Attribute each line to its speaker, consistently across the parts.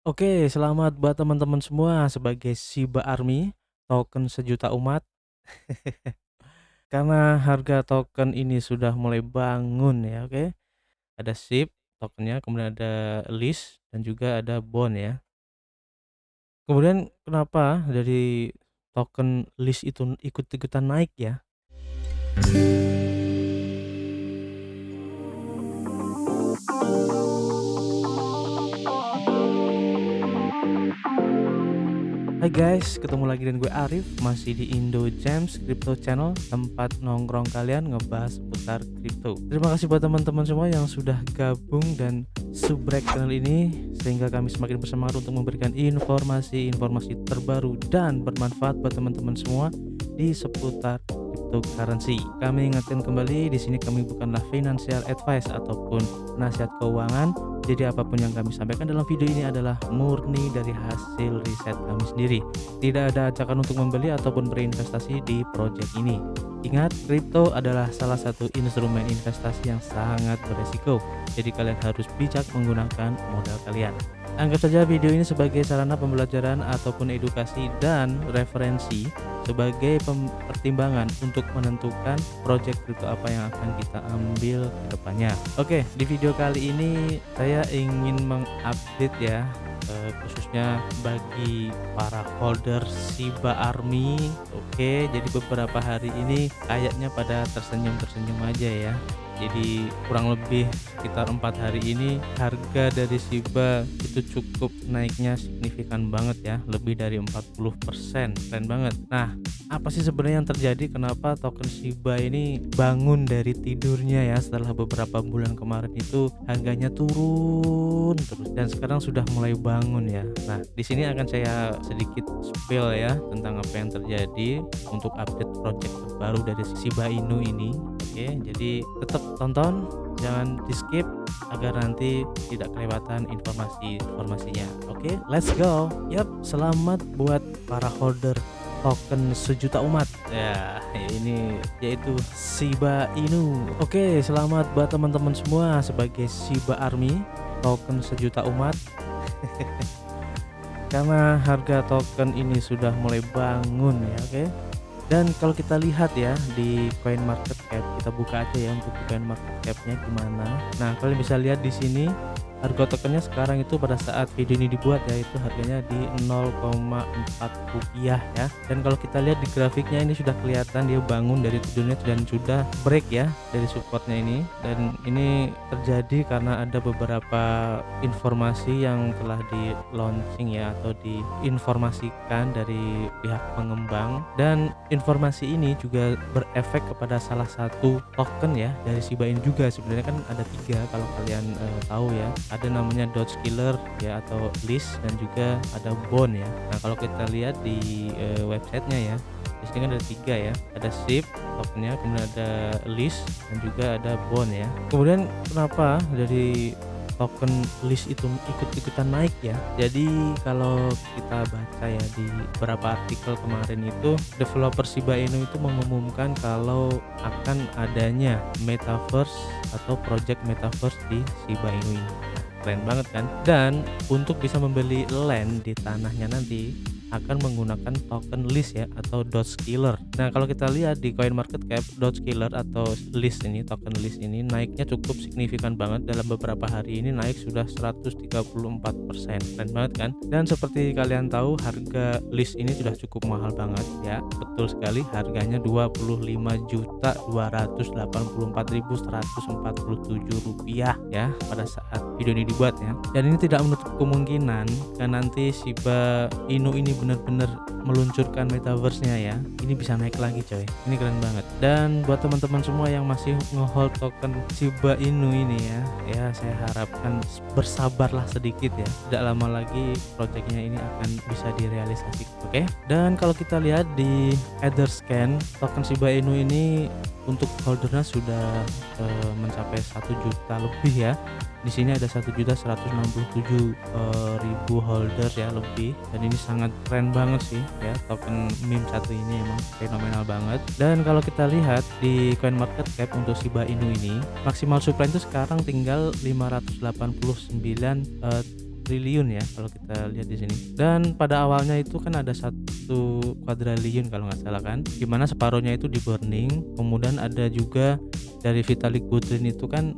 Speaker 1: Oke, selamat buat teman-teman semua sebagai Shiba Army, token sejuta umat. Karena harga token ini sudah mulai bangun ya, oke. Ada SHIB tokennya, kemudian ada LISH dan juga ada bond ya. Kemudian kenapa dari token LISH itu ikut-ikutan naik ya? Hai guys, ketemu lagi dengan gue Arif, masih di Indo Gems Crypto Channel, tempat nongkrong kalian ngebahas seputar kripto. Terima kasih buat teman-teman semua yang sudah gabung dan subrek channel ini, sehingga kami semakin bersemangat untuk memberikan informasi-informasi terbaru dan bermanfaat buat teman-teman semua di seputar cryptocurrency. Kami ingatkan kembali, di sini kami bukanlah financial advice ataupun nasihat keuangan. Jadi apapun yang kami sampaikan dalam video ini adalah murni dari hasil riset kami sendiri. Tidak ada ajakan untuk membeli ataupun berinvestasi di project ini. Ingat, kripto adalah salah satu instrumen investasi yang sangat beresiko. Jadi kalian harus bijak menggunakan modal kalian. Anggap saja video ini sebagai sarana pembelajaran ataupun edukasi dan referensi sebagai pertimbangan untuk menentukan project kripto apa yang akan kita ambil ke depannya. Oke, di video kali ini saya ingin mengupdate ya, khususnya bagi para holder Shiba Army. Oke, jadi beberapa hari ini kayaknya pada tersenyum-tersenyum aja ya. Jadi kurang lebih sekitar 4 hari ini harga dari Shiba itu cukup naiknya signifikan banget ya, lebih dari 40%. Keren banget. Nah, apa sih sebenarnya yang terjadi, kenapa token Shiba ini bangun dari tidurnya ya, setelah beberapa bulan kemarin itu harganya turun terus dan sekarang sudah mulai bangun ya. Nah, di sini akan saya sedikit spill ya tentang apa yang terjadi untuk update project terbaru dari Shiba Inu ini. Oke, jadi tetap tonton, jangan di skip agar nanti tidak kelewatan informasinya. Oke, let's go. Yap, selamat buat para holder token sejuta umat ya, ini yaitu Shiba Inu. Oke, selamat buat teman-teman semua sebagai Shiba Army, token sejuta umat. Karena harga token ini sudah mulai bangun ya, oke. Dan kalau kita lihat ya di coin market cap, kita buka aja ya untuk coin market capnya gimana. Nah, kalian bisa lihat di sini harga tokennya sekarang itu pada saat video ini dibuat ya, itu harganya di 0,4 rupiah ya. Dan kalau kita lihat di grafiknya ini sudah kelihatan dia bangun dari tidurnya dan sudah break ya dari supportnya ini. Dan ini terjadi karena ada beberapa informasi yang telah di launching ya, atau diinformasikan dari pihak pengembang, dan informasi ini juga berefek kepada salah satu token ya dari Shiba Inu juga. Sebenarnya kan ada 3 kalau kalian tahu ya, ada namanya Dodge Killer ya atau LISH, dan juga ada bond ya. Nah, kalau kita lihat di websitenya ya, di sini kan ada 3 ya, ada SHIB tokennya, kemudian ada LISH dan juga ada bond ya. Kemudian kenapa dari token LISH itu ikut-ikutan naik ya? Jadi kalau kita baca ya di beberapa artikel kemarin itu, developer Shiba Inu itu mengumumkan kalau akan adanya metaverse atau project metaverse di Shiba Inu ini. Keren banget kan? Dan untuk bisa membeli land di tanahnya nanti akan menggunakan token LISH ya atau Dodge Killer. Nah, kalau kita lihat di coin market cap, Dodge Killer atau LISH ini, token LISH ini naiknya cukup signifikan banget. Dalam beberapa hari ini naik sudah 134%. Keren banget kan? Dan seperti kalian tahu, harga LISH ini sudah cukup mahal banget ya. Betul sekali, harganya 25.284.147 rupiah ya pada saat video ini dibuat ya. Dan ini tidak menutup kemungkinan kan nanti Shiba Inu ini benar-benar meluncurkan metaverse-nya ya, ini bisa naik lagi coy. Ini keren banget. Dan buat teman-teman semua yang masih ngehold token Shiba Inu ini ya saya harapkan bersabarlah sedikit ya. Tidak lama lagi projectnya ini akan bisa direalisasikan. Oke. Dan kalau kita lihat di Etherscan, token Shiba Inu ini untuk holdernya sudah mencapai 1 juta lebih ya. Di sini ada 1.167.000 holders ya lebih, dan ini sangat keren banget sih ya, token meme satu ini emang fenomenal banget. Dan kalau kita lihat di coin market cap untuk Shiba Inu ini, maksimal supply itu sekarang tinggal 589 triliun ya kalau kita lihat di sini. Dan pada awalnya itu kan ada 1 kuadriliun kalau nggak salah kan, dimana separuhnya itu di burning. Kemudian ada juga dari Vitalik Buterin itu kan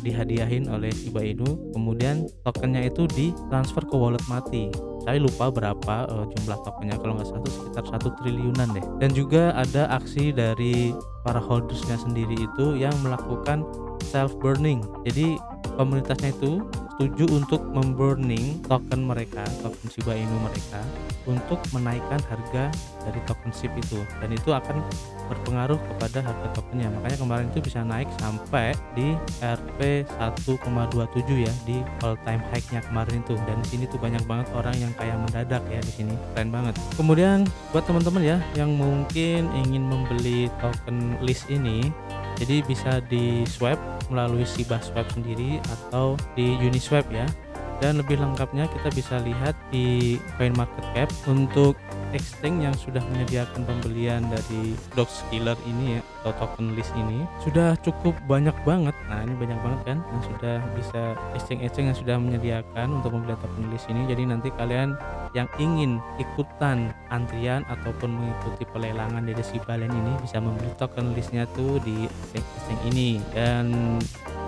Speaker 1: dihadiahin oleh Shiba Inu, kemudian tokennya itu ditransfer ke wallet mati. Saya lupa berapa jumlah tokennya, kalau nggak salah itu sekitar 1 triliunan deh. Dan juga ada aksi dari para holdersnya sendiri itu yang melakukan self burning. Jadi komunitasnya itu setuju untuk memburning token mereka, token Shiba Inu mereka, untuk menaikkan harga dari token SHIB itu, dan itu akan berpengaruh kepada harga tokennya. Makanya kemarin itu bisa naik sampai di Rp 1,27 ya, di all time high-nya kemarin itu. Dan di sini tuh banyak banget orang yang kayak mendadak ya di sini, keren banget. Kemudian buat teman-teman ya yang mungkin ingin membeli token list ini, jadi bisa di swap melalui Shiba Swap sendiri atau di Uniswap ya. Dan lebih lengkapnya kita bisa lihat di CoinMarketCap. Untuk exchange yang sudah menyediakan pembelian dari Doxkiller ini ya, atau token list ini sudah cukup banyak banget. Nah ini banyak banget kan yang sudah bisa exchange yang sudah menyediakan untuk pembelian token list ini. Jadi nanti kalian yang ingin ikutan antrian ataupun mengikuti pelelangan dari Shiba Land ini bisa membeli token listnya tuh di exchange ini. Dan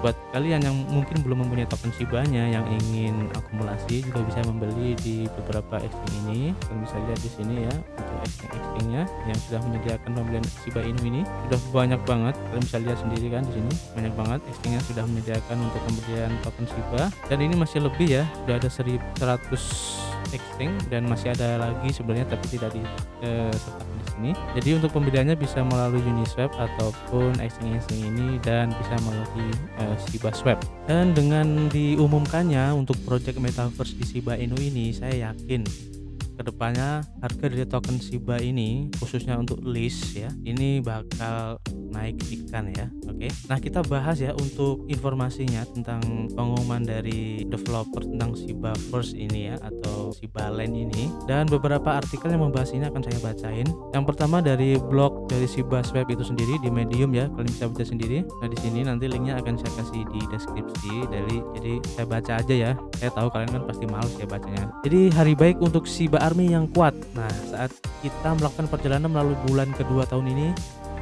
Speaker 1: buat kalian yang mungkin belum mempunyai token Shiba-nya yang ingin akumulasi juga bisa membeli di beberapa exchange ini. Kalian bisa lihat di sini ya, untuk exchange-nya yang sudah menyediakan pembelian Shiba Inu ini sudah banyak banget. Kalian bisa lihat sendiri kan di sini banyak banget exchange-nya sudah menyediakan untuk pembelian token Shiba. Dan ini masih lebih ya, sudah ada 1.100 exchange dan masih ada lagi sebenarnya tapi tidak disertakan di sini. Jadi untuk pembeliannya bisa melalui Uniswap ataupun exchange ini dan bisa melalui Shiba Swap. Dan dengan diumumkannya untuk project Metaverse di Shiba Inu ini, saya yakin kedepannya harga dari token Shiba ini khususnya untuk list ya, ini bakal naik ikan ya. Oke. Nah, kita bahas ya untuk informasinya tentang pengumuman dari developer tentang Shibaverse ini ya, atau Shiba Land ini, dan beberapa artikel yang membahas ini akan saya bacain. Yang pertama dari blog dari Shiba Swap itu sendiri di Medium ya, kalian bisa baca sendiri. Nah, di sini nanti linknya akan saya kasih di deskripsi. Jadi saya baca aja ya. Saya tahu kalian kan pasti males ya bacanya. Jadi hari baik untuk Shiba Army yang kuat. Nah, saat kita melakukan perjalanan melalui bulan kedua tahun ini,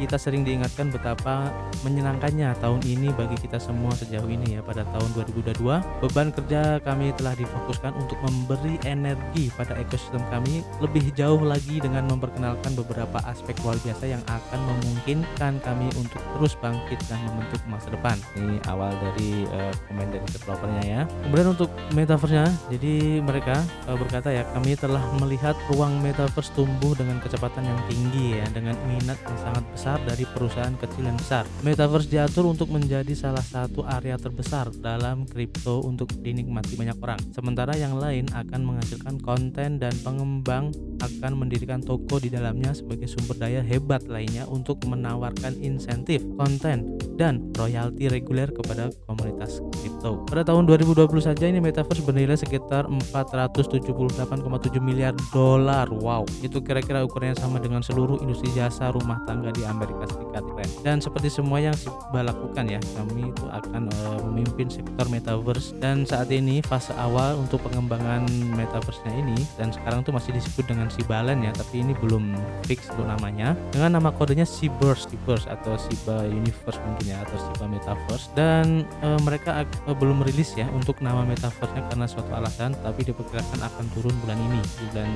Speaker 1: kita sering diingatkan betapa menyenangkannya tahun ini bagi kita semua sejauh ini ya. Pada tahun 2022, beban kerja kami telah difokuskan untuk memberi energi pada ekosistem kami lebih jauh lagi dengan memperkenalkan beberapa aspek luar biasa yang akan memungkinkan kami untuk terus bangkit dan membentuk masa depan. Ini awal dari komen dari developernya ya. Kemudian untuk Metaverse-nya, jadi mereka berkata ya, kami telah melihat ruang Metaverse tumbuh dengan kecepatan yang tinggi ya, dengan minat yang sangat besar dari perusahaan kecil dan besar. Metaverse diatur untuk menjadi salah satu area terbesar dalam kripto untuk dinikmati banyak orang. Sementara yang lain akan menghasilkan konten dan pengembang akan mendirikan toko di dalamnya sebagai sumber daya hebat lainnya untuk menawarkan insentif, konten, dan royalti reguler kepada komunitas kripto. Pada tahun 2020 saja ini Metaverse bernilai sekitar 478,7 miliar dolar. Wow, itu kira-kira ukurannya sama dengan seluruh industri jasa rumah tangga di Amerika Serikat. Dan seperti semua yang Shiba lakukan ya, kami itu akan memimpin sektor Metaverse. Dan saat ini fase awal untuk pengembangan Metaverse-nya ini, dan sekarang tuh masih disebut dengan Shiba Land ya, tapi ini belum fix untuk namanya, dengan nama kodenya Shibaverse atau Shiba Universe mungkin ya, atau Shiba Metaverse. Dan mereka belum rilis ya untuk nama Metaverse-nya karena suatu alasan, tapi diperkirakan akan turun bulan ini, bulan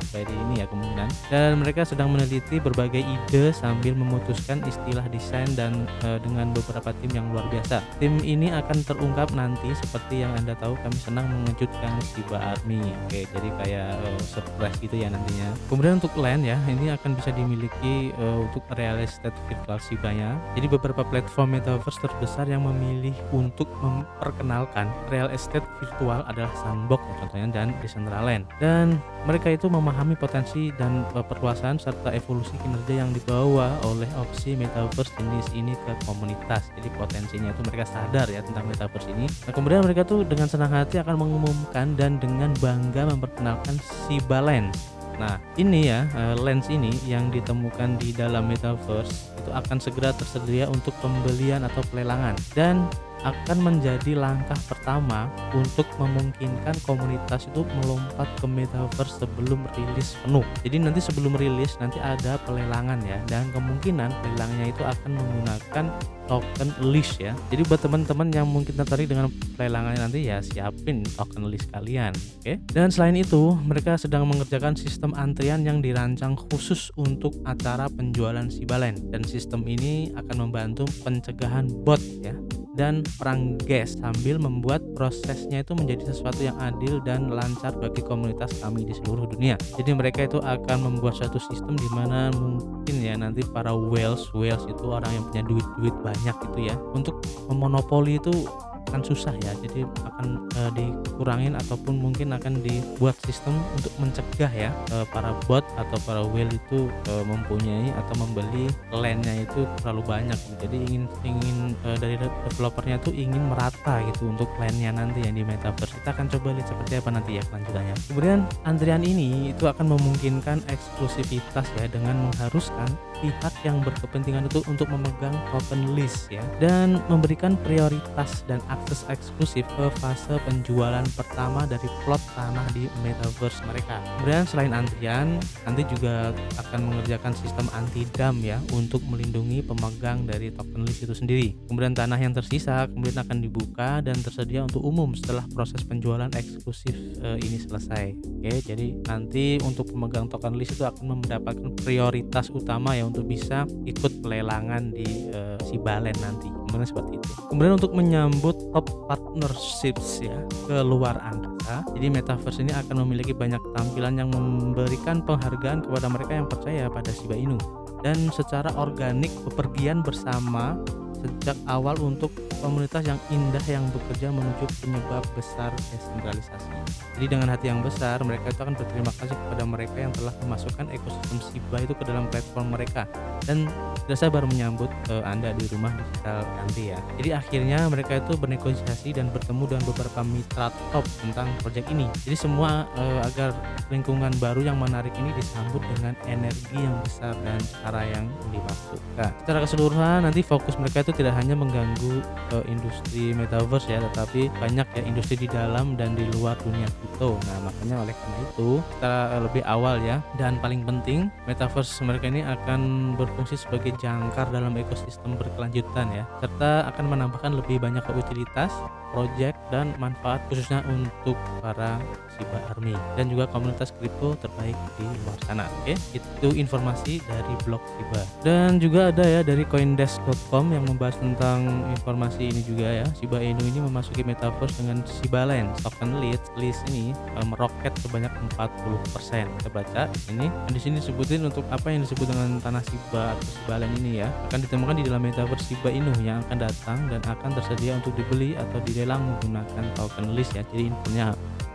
Speaker 1: Februari ini ya kemungkinan. Dan mereka sedang meneliti berbagai ide sambil memutuskan istilah desain dan dengan beberapa tim yang luar biasa. Tim ini akan terungkap nanti. Seperti yang Anda tahu, kami senang mengejutkan Shiba Army. Oke, jadi kayak surprise gitu ya nantinya. Kemudian untuk land ya, ini akan bisa dimiliki untuk real estate virtual Shiba-nya. Jadi beberapa platform Metaverse terbesar yang memilih untuk memperkenalkan real estate virtual adalah Sandbox ya, contohnya, dan Decentraland. Dan mereka itu memahami potensi dan perluasan serta evolusi kinerja yang dibawa oleh opsi Metaverse jenis ini ke komunitas. Jadi potensinya itu mereka sadar ya tentang Metaverse ini. Nah, kemudian mereka tuh dengan senang hati akan mengumumkan dan dengan bangga memperkenalkan Shiba Land. Nah, ini ya, lens ini yang ditemukan di dalam Metaverse itu akan segera tersedia untuk pembelian atau pelelangan. Dan akan menjadi langkah pertama untuk memungkinkan komunitas itu melompat ke metaverse sebelum rilis penuh. Jadi nanti sebelum rilis nanti ada pelelangan ya, dan kemungkinan pelelangnya itu akan menggunakan token list ya. Jadi buat teman-teman yang mungkin tertarik dengan pelelangannya nanti ya siapin token list kalian, oke? Dan selain itu, mereka sedang mengerjakan sistem antrian yang dirancang khusus untuk acara penjualan Sibalen, dan sistem ini akan membantu pencegahan bot ya dan perang gas sambil membuat prosesnya itu menjadi sesuatu yang adil dan lancar bagi komunitas kami di seluruh dunia. Jadi mereka itu akan membuat suatu sistem di mana mungkin ya nanti para whales itu orang yang punya duit banyak gitu ya, untuk memonopoli itu akan susah ya. Jadi akan dikurangin ataupun mungkin akan dibuat sistem untuk mencegah ya para bot atau para whale itu mempunyai atau membeli landnya itu terlalu banyak. Jadi ingin dari developernya tuh ingin merata gitu untuk landnya nanti yang di metaverse. Kita akan coba lihat seperti apa nanti ya kelanjutannya. Kemudian antrian ini itu akan memungkinkan eksklusivitas ya, dengan mengharuskan pihak yang berkepentingan itu untuk memegang token list ya, dan memberikan prioritas dan akses eksklusif ke fase penjualan pertama dari plot tanah di metaverse mereka. Kemudian selain antrian, nanti juga akan mengerjakan sistem anti dam ya, untuk melindungi pemegang dari token list itu sendiri. Kemudian tanah yang tersisa kemudian akan dibuka dan tersedia untuk umum setelah proses penjualan eksklusif ini selesai. Oke, jadi nanti untuk pemegang token list itu akan mendapatkan prioritas utama ya untuk bisa ikut pelelangan di Sibalen nanti. Kemudian seperti itu. Kemudian untuk menyambut top partnerships ya ke luar angkasa, jadi metaverse ini akan memiliki banyak tampilan yang memberikan penghargaan kepada mereka yang percaya pada Shiba Inu, dan secara organik bepergian bersama sejak awal untuk komunitas yang indah yang bekerja menuju penyebab besar desentralisasi. Jadi dengan hati yang besar, mereka itu akan berterima kasih kepada mereka yang telah memasukkan ekosistem Shiba itu ke dalam platform mereka, dan tidak sabar menyambut Anda di rumah digital nanti ya. Jadi akhirnya mereka itu bernegosiasi dan bertemu dengan beberapa mitra top tentang proyek ini. Jadi semua agar lingkungan baru yang menarik ini disambut dengan energi yang besar dan cara yang dimaksudkan. Secara keseluruhan nanti fokus mereka itu tidak hanya mengganggu industri metaverse ya, tetapi banyak ya industri di dalam dan di luar dunia kripto. Nah makanya oleh karena itu secara lebih awal ya, dan paling penting metaverse mereka ini akan berfungsi sebagai jangkar dalam ekosistem berkelanjutan ya, serta akan menambahkan lebih banyak utilitas, project dan manfaat khususnya untuk para Shiba Army dan juga komunitas kripto terbaik di luar sana. Oke, itu informasi dari blog Shiba. Dan juga ada ya dari coindesk.com yang membahas tentang informasi ini juga ya. Shiba Inu ini memasuki metaverse dengan Sibalen token list ini meroket sebanyak 40%. Kita baca ini. Dan di sini disebutin untuk apa yang disebut dengan tanah Shiba atau Sibalen ini ya, akan ditemukan di dalam metaverse Shiba Inu yang akan datang dan akan tersedia untuk dibeli atau dilelang menggunakan token list ya. Jadi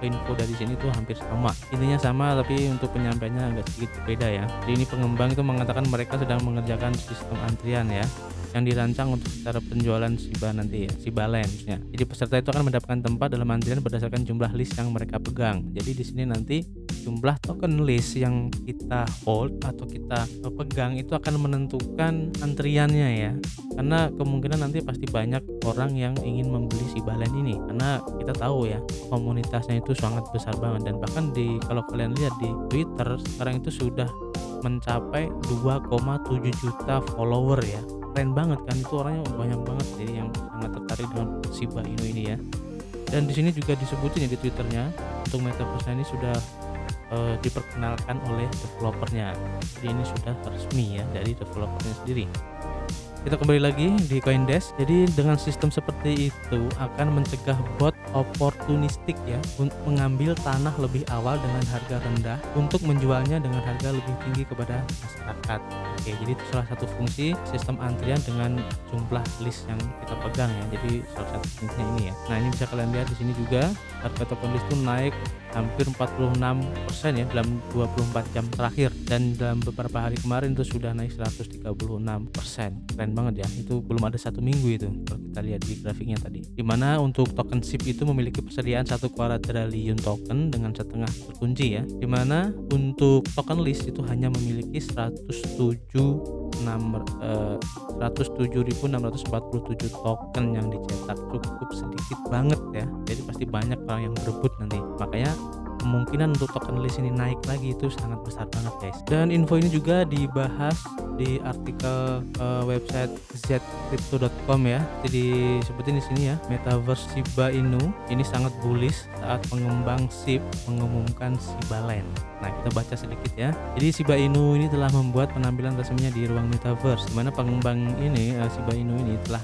Speaker 1: info dari sini tuh hampir sama, intinya sama tapi untuk penyampaiannya agak sedikit berbeda ya. Jadi ini pengembang itu mengatakan mereka sedang mengerjakan sistem antrian ya, yang dirancang untuk secara penjualan Shiba nanti ya, Sibalen maksudnya. Jadi peserta itu akan mendapatkan tempat dalam antrian berdasarkan jumlah list yang mereka pegang. Jadi di sini nanti jumlah token list yang kita hold atau kita pegang itu akan menentukan antriannya ya, karena kemungkinan nanti pasti banyak orang yang ingin membeli Sibalen ini, karena kita tahu ya komunitasnya itu sangat besar banget, dan bahkan kalau kalian lihat di Twitter sekarang itu sudah mencapai 2,7 juta follower ya. Keren banget kan, itu orangnya banyak banget, jadi yang sangat tertarik dengan Shiba Inu ini ya. Dan di sini juga disebutin ya di Twitternya, untuk metaverse ini sudah diperkenalkan oleh developernya. Jadi ini sudah resmi ya dari developernya sendiri. Kita kembali lagi di Coindesk. Jadi dengan sistem seperti itu akan mencegah bot oportunistik ya untuk mengambil tanah lebih awal dengan harga rendah untuk menjualnya dengan harga lebih tinggi kepada masyarakat. Oke, jadi itu salah satu fungsi sistem antrian dengan jumlah list yang kita pegang ya. Jadi salah satu fungsinya ini ya. Nah, ini bisa kalian lihat di sini juga harga token list itu naik hampir 46% ya dalam 24 jam terakhir, dan dalam beberapa hari kemarin itu sudah naik 136%. Keren banget ya, itu belum ada 1 minggu itu kalau kita lihat di grafiknya tadi, dimana untuk token SHIB itu memiliki persediaan 1 kuadriliun token dengan setengah terkunci ya, dimana untuk token list itu hanya memiliki 107 107.647 token yang dicetak, cukup sedikit banget ya. Jadi pasti banyak orang yang berebut nanti. Makanya kemungkinan untuk token list ini naik lagi itu sangat besar banget guys. Dan info ini juga dibahas di artikel website zcrypto.com ya. Jadi seperti di sini ya, Metaverse Shiba Inu ini sangat bullish saat pengembang SIB mengumumkan Shiba Land. Nah, kita baca sedikit ya. Jadi Shiba Inu ini telah membuat penampilan resminya di ruang Metaverse, di mana pengembang ini Shiba Inu ini telah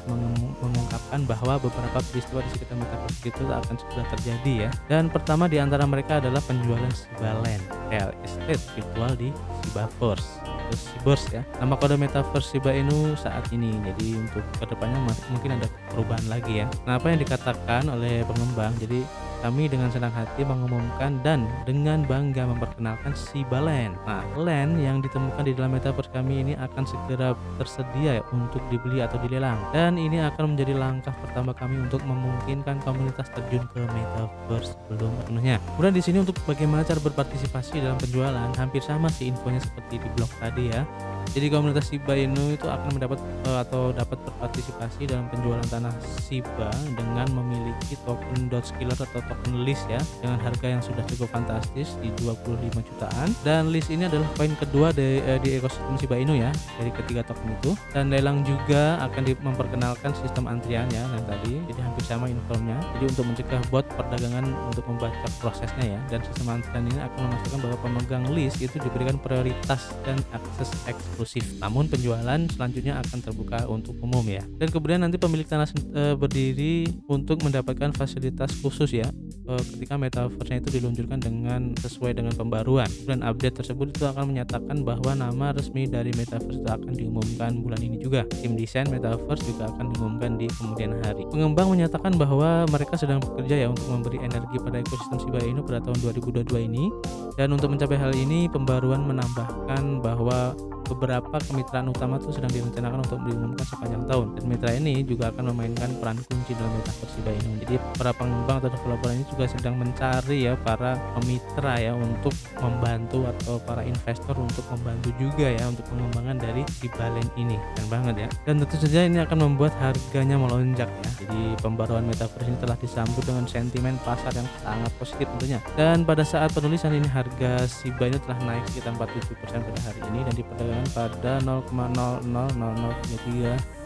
Speaker 1: mengungkapkan bahwa beberapa peristiwa di sekitar Metaverse itu akan segera terjadi ya. Dan pertama di antara mereka adalah penjualan Shiba Land, real estate virtual di Shibaverse. Shibaverse ya, nama kode Metaverse Shiba Inu saat ini. Jadi untuk kedepannya mungkin ada perubahan lagi ya. Nah, apa yang dikatakan oleh pengembang, jadi kami dengan senang hati mengumumkan dan dengan bangga memperkenalkan Shiba Land. Nah, land yang ditemukan di dalam Metaverse kami ini akan segera tersedia untuk dibeli atau dilelang. Dan ini akan menjadi langkah pertama kami untuk memungkinkan komunitas terjun ke Metaverse sebelum penuhnya. Kemudian di sini untuk bagaimana cara berpartisipasi dalam penjualan, hampir sama sih infonya seperti di blog tadi ya. Jadi komunitas Shiba Inu itu akan mendapat atau dapat berpartisipasi dalam penjualan tanah Shiba dengan memiliki token Dogecoin atau token list ya, dengan harga yang sudah cukup fantastis di 25 jutaan. Dan list ini adalah koin kedua di ekosistem Shiba Inu ya, dari ketiga token itu. Dan lelang juga akan memperkenalkan sistem antrian ya yang tadi, jadi hampir sama infonya. Jadi untuk mencegah bot perdagangan untuk membaca prosesnya ya, dan sistem antrian ini akan memastikan bahwa pemegang list itu diberikan prioritas dan akses eksklusif. Namun penjualan selanjutnya akan terbuka untuk umum ya. Dan kemudian nanti pemilik tanah berdiri untuk mendapatkan fasilitas khusus ya ketika metaverse-nya itu diluncurkan dengan sesuai dengan pembaruan. Dan update tersebut itu akan menyatakan bahwa nama resmi dari metaverse itu akan diumumkan bulan ini juga. Tim desain metaverse juga akan diumumkan di kemudian hari. Pengembang menyatakan bahwa mereka sedang bekerja ya untuk memberi energi pada ekosistem Shiba Inu pada tahun 2022 ini. Dan untuk mencapai hal ini, pembaruan menambahkan bahwa beberapa kemitraan utama itu sedang direncanakan untuk diumumkan sepanjang tahun, dan mitra ini juga akan memainkan peran kunci dalam metaverse Shiba Inu. Jadi para pengembang atau developer ini juga sedang mencari ya para mitra ya untuk membantu, atau para investor untuk membantu juga ya untuk pengembangan dari Shiba Land ini. Keren banget ya. Dan tentu saja ini akan membuat harganya melonjak ya. Jadi pembaruan metaverse ini telah disambut dengan sentimen pasar yang sangat positif tentunya. Dan pada saat penulisan ini harga Shiba Inu telah naik sekitar 47% pada hari ini dan diperdagangkan pada 0,00003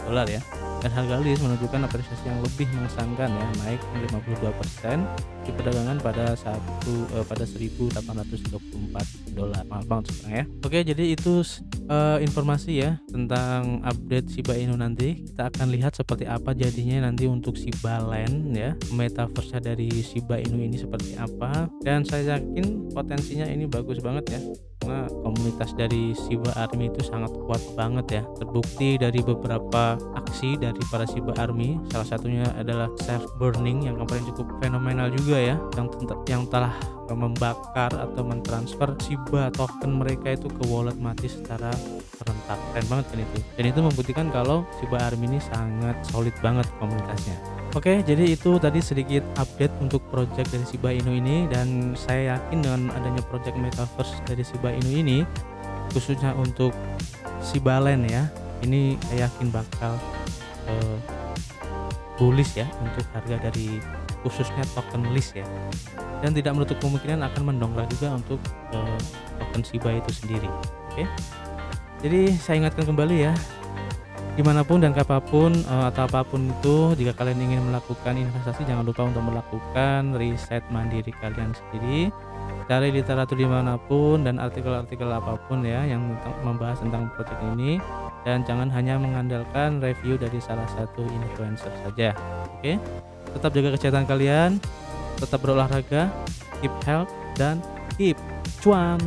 Speaker 1: dolar ya. Dan harga list menunjukkan apresiasi yang lebih mengesankan ya, naik 52% di perdagangan pada 1.834 dolar. Mahal banget sekarang ya. Oke, jadi itu informasi ya tentang update Shiba Inu nanti. Kita akan lihat seperti apa jadinya nanti untuk Shiba Land ya. Metaverse dari Shiba Inu ini seperti apa, dan saya yakin potensinya ini bagus banget ya. Karena komunitas dari Shiba Army itu sangat kuat banget ya. Terbukti dari beberapa aksi dari para Shiba Army, salah satunya adalah self burning yang kemarin cukup fenomenal juga ya, yang telah membakar atau mentransfer Shiba token mereka itu ke wallet mati secara serentak. Keren banget kan itu. Dan itu membuktikan kalau Shiba Army ini sangat solid banget komunitasnya. Oke, jadi itu tadi sedikit update untuk project dari Shiba Inu ini, dan saya yakin dengan adanya project metaverse dari Shiba Inu ini, khususnya untuk Shiba Land ya, ini saya yakin bakal bullish ya untuk harga dari khususnya token list ya, dan tidak menutup kemungkinan akan mendongkrak juga untuk token Shiba itu sendiri. Oke, jadi saya ingatkan kembali ya, dimanapun dan kapanpun atau apapun itu, jika kalian ingin melakukan investasi, jangan lupa untuk melakukan riset mandiri kalian sendiri, cari literatur dimanapun dan artikel-artikel apapun ya yang membahas tentang proyek ini, dan jangan hanya mengandalkan review dari salah satu influencer saja. Oke, tetap jaga kesehatan kalian, tetap berolahraga, keep health, dan keep cuan.